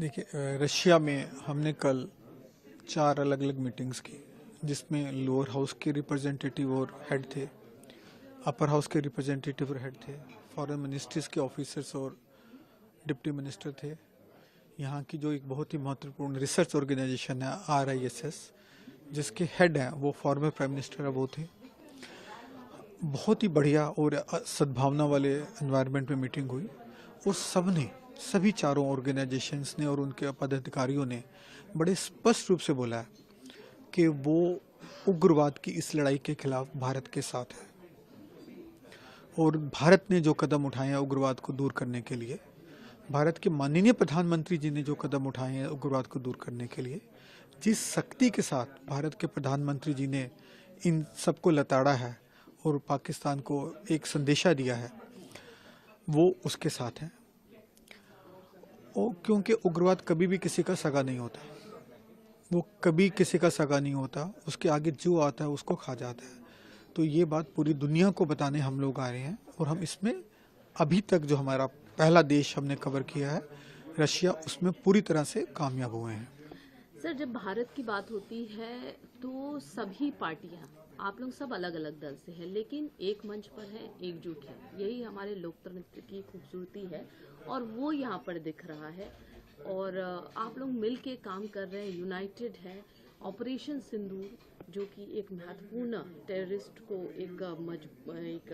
देखिए, रशिया में हमने कल 4 अलग-अलग मीटिंग्स की, जिसमें लोअर हाउस के रिप्रेजेंटेटिव और हेड थे, अपर हाउस के रिप्रेजेंटेटिव और हेड थे, फॉरेन मिनिस्ट्रीज के ऑफिसर्स और डिप्टी मिनिस्टर थे। यहाँ की जो एक बहुत ही महत्वपूर्ण रिसर्च ऑर्गेनाइजेशन है RISS, जिसके हेड हैं वो फॉर्मर प्राइम मिनिस्टर है, वो थे। बहुत ही बढ़िया और सद्भावना वाले एनवायरनमेंट में मीटिंग हुई और सभी चारों ऑर्गेनाइजेशंस ने और उनके पदाधिकारियों ने बड़े स्पष्ट रूप से बोला है कि वो उग्रवाद की इस लड़ाई के खिलाफ भारत के साथ है और भारत ने जो कदम उठाए हैं उग्रवाद को दूर करने के लिए, भारत के माननीय प्रधानमंत्री जी ने जो कदम उठाए हैं उग्रवाद को दूर करने के लिए, जिस शक्ति के साथ भारत के प्रधानमंत्री जी ने इन सबको लताड़ा है और पाकिस्तान को एक संदेशा दिया है, वो उसके साथ हैं। और क्योंकि उग्रवाद कभी भी किसी का सगा नहीं होता, वो कभी किसी का सगा नहीं होता, उसके आगे जो आता है उसको खा जाता है। तो ये बात पूरी दुनिया को बताने हम लोग आ रहे हैं और हम इसमें अभी तक जो हमारा पहला देश हमने कवर किया है रशिया, उसमें पूरी तरह से कामयाब हुए हैं। सर, जब भारत की बात होती है तो सभी पार्टियां, आप लोग सब अलग अलग दल से हैं, लेकिन एक मंच पर हैं, एकजुट है। यही हमारे लोकतंत्र की खूबसूरती है और वो यहाँ पर दिख रहा है। और आप लोग मिल के काम कर रहे हैं, यूनाइटेड है। ऑपरेशन सिंदूर, जो कि एक महत्वपूर्ण टेररिस्ट को एक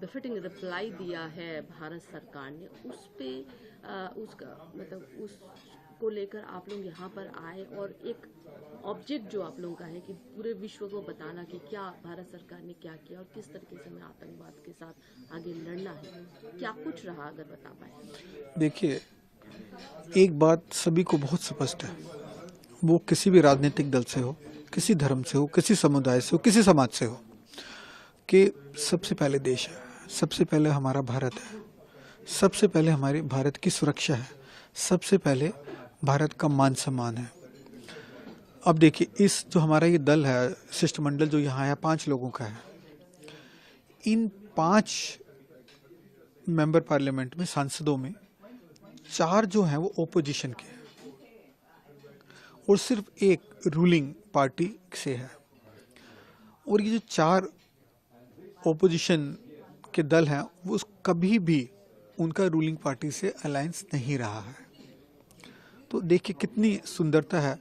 बिफिटिंग रिप्लाई दिया है भारत सरकार ने, उस पे उसका मतलब उसको लेकर आप लोग यहाँ पर आए और एक ऑब्जेक्ट जो आप लोगों का है कि पूरे विश्व को बताना कि क्या भारत सरकार ने क्या किया और किस तरीके से हमें आतंकवाद के साथ आगे लड़ना है, क्या कुछ रहा, अगर बता पाए। देखिए, एक बात सभी को बहुत स्पष्ट है, वो किसी भी राजनीतिक दल से हो, किसी धर्म से हो, किसी समुदाय से हो, किसी समाज से हो, कि सबसे पहले देश है, सबसे पहले हमारा भारत है, सबसे पहले हमारे भारत की सुरक्षा है, सबसे पहले भारत का मान सम्मान है। अब देखिए, इस जो हमारा ये दल है, शिष्टमंडल जो यहाँ है, 5 लोगों का है। इन 5 मेंबर पार्लियामेंट में, सांसदों में 4 जो हैं वो ओपोजिशन के हैं और सिर्फ एक रूलिंग पार्टी से है। और ये जो 4 ओपोजिशन के दल हैं वो कभी भी उनका रूलिंग पार्टी से अलायंस नहीं रहा है। तो देखिए कितनी सुंदरता है।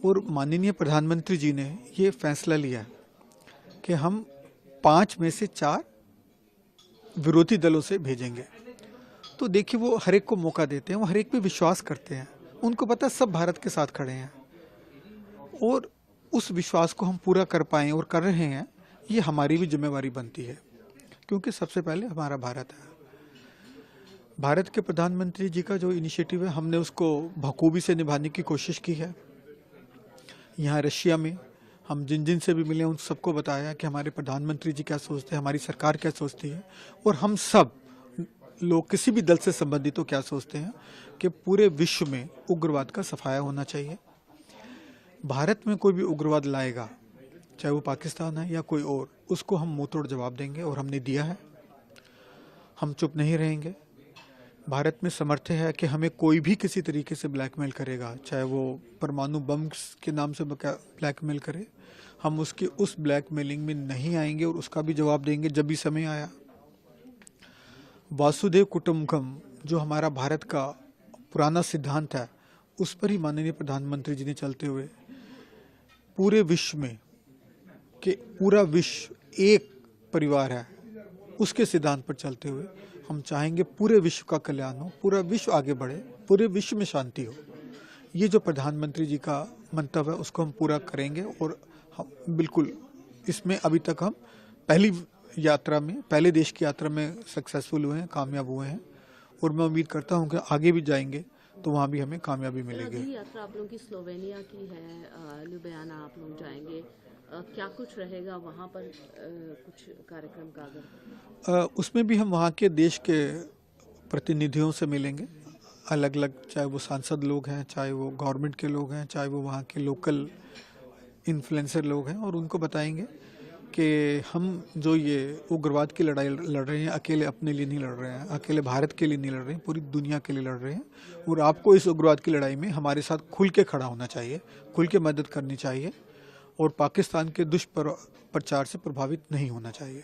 और माननीय प्रधानमंत्री जी ने ये फैसला लिया कि हम 5 में से 4 विरोधी दलों से भेजेंगे। तो देखिए, वो हर एक को मौका देते हैं, वो हर एक पे विश्वास करते हैं, उनको पता है सब भारत के साथ खड़े हैं और उस विश्वास को हम पूरा कर पाएं और कर रहे हैं, ये हमारी भी जिम्मेवारी बनती है, क्योंकि सबसे पहले हमारा भारत है। भारत के प्रधानमंत्री जी का जो इनिशिएटिव है, हमने उसको बखूबी से निभाने की कोशिश की है। यहाँ रशिया में हम जिन जिन से भी मिले उन सबको बताया कि हमारे प्रधानमंत्री जी क्या सोचते हैं, हमारी सरकार क्या सोचती है और हम सब लोग किसी भी दल से संबंधित तो क्या सोचते हैं कि पूरे विश्व में उग्रवाद का सफाया होना चाहिए। भारत में कोई भी उग्रवाद लाएगा, चाहे वो पाकिस्तान है या कोई और, उसको हम मुंहतोड़ जवाब देंगे और हमने दिया है। हम चुप नहीं रहेंगे। भारत में समर्थ है कि हमें कोई भी किसी तरीके से ब्लैकमेल करेगा, चाहे वो परमाणु बम के नाम से ब्लैकमेल करे, हम उसकी उस ब्लैकमेलिंग में नहीं आएंगे और उसका भी जवाब देंगे जब भी समय आया। वासुदेव कुटुंबकम जो हमारा भारत का पुराना सिद्धांत है, उस पर ही माननीय प्रधानमंत्री जी ने चलते हुए पूरे विश्व में कि पूरा विश्व एक परिवार है, उसके सिद्धांत पर चलते हुए हम चाहेंगे पूरे विश्व का कल्याण हो, पूरा विश्व आगे बढ़े, पूरे विश्व में शांति हो। ये जो प्रधानमंत्री जी का मंतव्य है उसको हम पूरा करेंगे और हम बिल्कुल इसमें अभी तक हम पहले देश की यात्रा में सक्सेसफुल हुए हैं, कामयाब हुए हैं और मैं उम्मीद करता हूं कि आगे भी जाएंगे तो वहां भी हमें कामयाबी मिलेगी। अगली यात्रा आप लोगों की स्लोवेनिया की है, ल्यूबियाना आप लोग जाएंगे, क्या कुछ रहेगा वहाँ पर, कुछ कार्यक्रम का अगर? उसमें भी हम वहाँ के देश के प्रतिनिधियों से मिलेंगे, अलग अलग, चाहे वो सांसद लोग हैं, चाहे वो गवर्नमेंट के लोग हैं, चाहे वो वहाँ के लोकल इन्फ्लुएंसर लोग हैं, और उनको बताएंगे कि हम जो ये उग्रवाद की लड़ाई लड़ रहे हैं, अकेले अपने लिए नहीं लड़ रहे हैं, अकेले भारत के लिए नहीं लड़ रहे हैं, पूरी दुनिया के लिए लड़ रहे हैं। और आपको इस उग्रवाद की लड़ाई में हमारे साथ खुल के खड़ा होना चाहिए, खुल के मदद करनी चाहिए और पाकिस्तान के दुष्प्रचार से प्रभावित नहीं होना चाहिए।